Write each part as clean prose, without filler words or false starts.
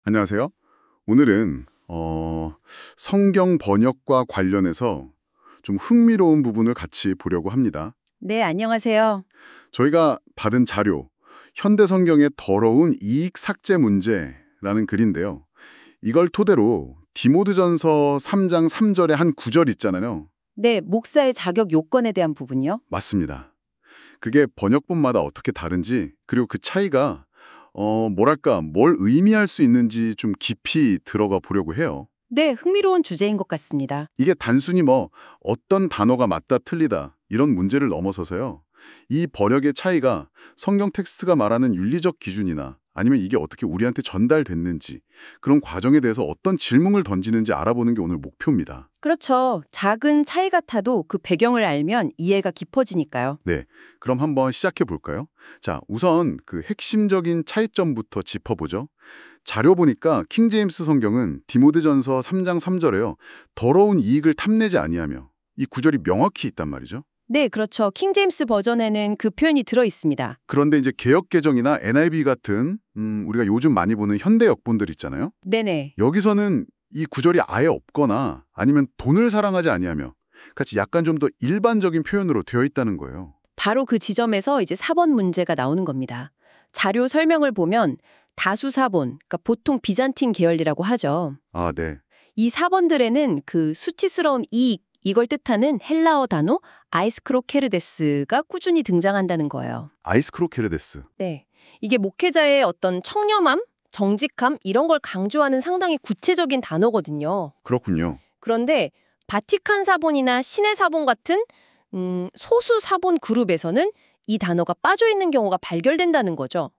안녕하세요. 오늘은 성경 번역과 관련해서 좀 흥미로운 부분을 같이 보려고 합니다. 네, 안녕하세요. 저희가 받은 자료, 현대 성경의 더러운 이익 삭제 문제라는 글인데요. 이걸 토대로 디모데전서 3장 3절의 한 구절 있잖아요. 네, 목사의 자격 요건에 대한 부분요. 맞습니다. 그게 번역본마다 어떻게 다른지, 그리고 그 차이가 뭘 의미할 수 있는지 좀 깊이 들어가 보려고 해요. 네, 흥미로운 주제인 것 같습니다. 이게 단순히 어떤 단어가 맞다 틀리다 이런 문제를 넘어서서요. 이 번역의 차이가 성경 텍스트가 말하는 윤리적 기준이나 아니면 이게 어떻게 우리한테 전달됐는지 그런 과정에 대해서 어떤 질문을 던지는지 알아보는 게 오늘 목표입니다. 그렇죠. 작은 차이 같아도 그 배경을 알면 이해가 깊어지니까요. 네, 그럼 한번 시작해 볼까요? 자, 우선 그 핵심적인 차이점부터 짚어보죠. 자료 보니까 킹제임스 성경은 디모데전서 3장 3절에요. 더러운 이익을 탐내지 아니하며 이 구절이 명확히 있단 말이죠. 네, 그렇죠. 킹제임스 버전에는 그 표현이 들어 있습니다. 그런데 이제 개역개정이나 NIV 같은 우리가 요즘 많이 보는 현대 역본들 있잖아요. 네네. 여기서는 이 구절이 아예 없거나 아니면 돈을 사랑하지 아니하며 같이 약간 좀 더 일반적인 표현으로 되어 있다는 거예요. 바로 그 지점에서 이제 사본 문제가 나오는 겁니다. 자료 설명을 보면 다수 사본, 그러니까 보통 비잔틴 계열이라고 하죠. 아, 네. 이 사본들에는 그 수치스러운 이익, 이걸 뜻하는 헬라어 단어 아이스크로케르데스가 꾸준히 등장한다는 거예요. 아이스크로케르데스. 네. 이게 목회자의 어떤 청렴함, 정직함 이런 걸 강조하는 상당히 구체적인 단어거든요. 그렇군요. 그런데 바티칸 사본이나 신의 사본 같은 소수 사본 그룹에서는 이 단어가 빠져 있는 경우가 발견된다는 거죠.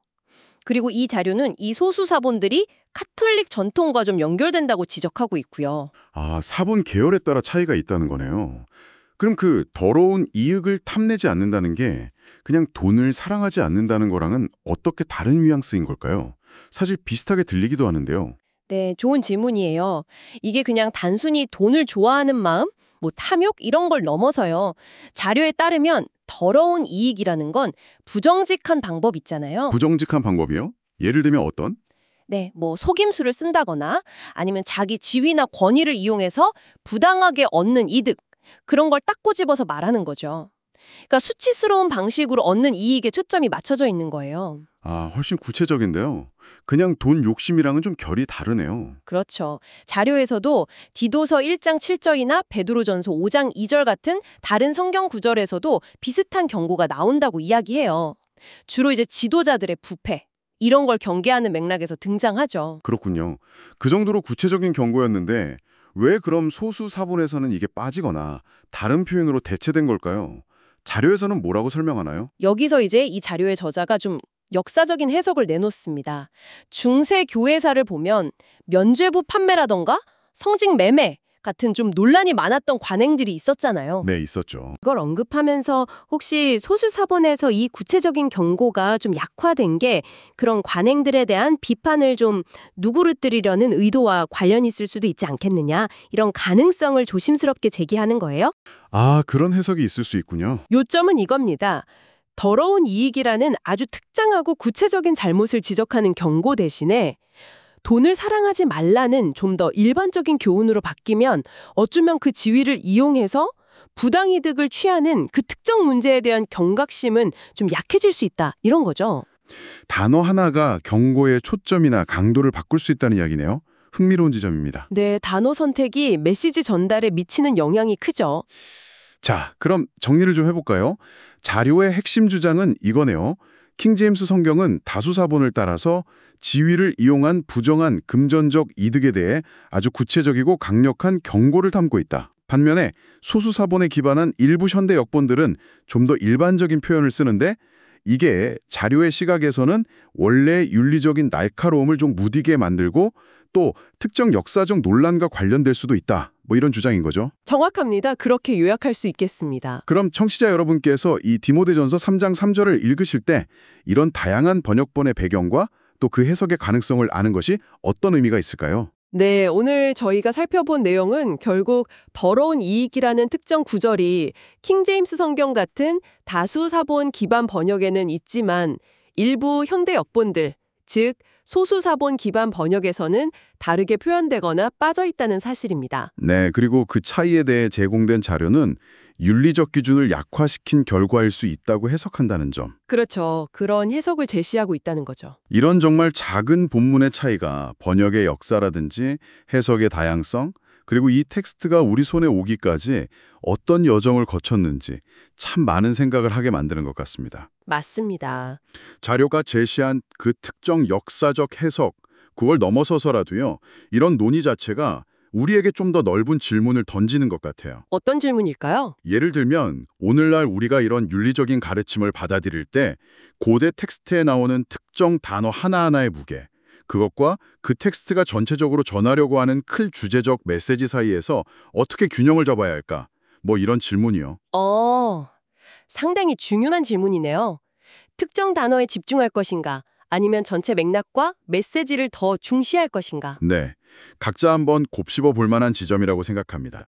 그리고 이 자료는 이 소수 사본들이 카톨릭 전통과 좀 연결된다고 지적하고 있고요. 아, 사본 계열에 따라 차이가 있다는 거네요. 그럼 그 더러운 이익을 탐내지 않는다는 게 그냥 돈을 사랑하지 않는다는 거랑은 어떻게 다른 뉘앙스인 걸까요? 사실 비슷하게 들리기도 하는데요. 네, 좋은 질문이에요. 이게 그냥 단순히 돈을 좋아하는 마음, 탐욕 이런 걸 넘어서요. 자료에 따르면 더러운 이익이라는 건 부정직한 방법 있잖아요. 부정직한 방법이요? 예를 들면 어떤? 네, 속임수를 쓴다거나 아니면 자기 지위나 권위를 이용해서 부당하게 얻는 이득, 그런 걸 딱 꼬집어서 말하는 거죠. 그러니까 수치스러운 방식으로 얻는 이익에 초점이 맞춰져 있는 거예요. 아, 훨씬 구체적인데요. 그냥 돈 욕심이랑은 좀 결이 다르네요. 그렇죠. 자료에서도 디도서 1장 7절이나 베드로전서 5장 2절 같은 다른 성경 구절에서도 비슷한 경고가 나온다고 이야기해요. 주로 이제 지도자들의 부패, 이런 걸 경계하는 맥락에서 등장하죠. 그렇군요. 그 정도로 구체적인 경고였는데 왜 그럼 소수 사본에서는 이게 빠지거나 다른 표현으로 대체된 걸까요? 자료에서는 뭐라고 설명하나요? 여기서 이제 이 자료의 저자가 좀 역사적인 해석을 내놓습니다. 중세 교회사를 보면 면죄부 판매라던가 성직 매매 같은 좀 논란이 많았던 관행들이 있었잖아요. 네, 있었죠. 이걸 언급하면서 혹시 소수 사본에서 이 구체적인 경고가 좀 약화된 게 그런 관행들에 대한 비판을 좀 누그러뜨리려는 의도와 관련이 있을 수도 있지 않겠느냐, 이런 가능성을 조심스럽게 제기하는 거예요. 아, 그런 해석이 있을 수 있군요. 요점은 이겁니다. 더러운 이익이라는 아주 특정하고 구체적인 잘못을 지적하는 경고 대신에 돈을 사랑하지 말라는 좀 더 일반적인 교훈으로 바뀌면 어쩌면 그 지위를 이용해서 부당이득을 취하는 그 특정 문제에 대한 경각심은 좀 약해질 수 있다, 이런 거죠. 단어 하나가 경고의 초점이나 강도를 바꿀 수 있다는 이야기네요. 흥미로운 지점입니다. 네, 단어 선택이 메시지 전달에 미치는 영향이 크죠. 자, 그럼 정리를 좀 해볼까요? 자료의 핵심 주장은 이거네요. 킹제임스 성경은 다수 사본을 따라서 지위를 이용한 부정한 금전적 이득에 대해 아주 구체적이고 강력한 경고를 담고 있다. 반면에 소수 사본에 기반한 일부 현대 역본들은 좀 더 일반적인 표현을 쓰는데 이게 자료의 시각에서는 원래 윤리적인 날카로움을 좀 무디게 만들고 또 특정 역사적 논란과 관련될 수도 있다. 이런 주장인 거죠. 정확합니다. 그렇게 요약할 수 있겠습니다. 그럼 청취자 여러분께서 이 디모데전서 3장 3절을 읽으실 때 이런 다양한 번역본의 배경과 또 그 해석의 가능성을 아는 것이 어떤 의미가 있을까요? 네, 오늘 저희가 살펴본 내용은 결국 더러운 이익이라는 특정 구절이 킹제임스 성경 같은 다수 사본 기반 번역에는 있지만 일부 현대 역본들, 즉 소수사본 기반 번역에서는 다르게 표현되거나 빠져 있다는 사실입니다. 네, 그리고 그 차이에 대해 제공된 자료는 윤리적 기준을 약화시킨 결과일 수 있다고 해석한다는 점. 그렇죠. 그런 해석을 제시하고 있다는 거죠. 이런 정말 작은 본문의 차이가 번역의 역사라든지 해석의 다양성, 그리고 이 텍스트가 우리 손에 오기까지 어떤 여정을 거쳤는지 참 많은 생각을 하게 만드는 것 같습니다. 맞습니다. 자료가 제시한 그 특정 역사적 해석, 그걸 넘어서서라도요, 이런 논의 자체가 우리에게 좀 더 넓은 질문을 던지는 것 같아요. 어떤 질문일까요? 예를 들면 오늘날 우리가 이런 윤리적인 가르침을 받아들일 때 고대 텍스트에 나오는 특정 단어 하나하나의 무게, 그것과 그 텍스트가 전체적으로 전하려고 하는 큰 주제적 메시지 사이에서 어떻게 균형을 잡아야 할까? 뭐 이런 질문이요. 상당히 중요한 질문이네요. 특정 단어에 집중할 것인가? 아니면 전체 맥락과 메시지를 더 중시할 것인가? 네, 각자 한번 곱씹어 볼 만한 지점이라고 생각합니다.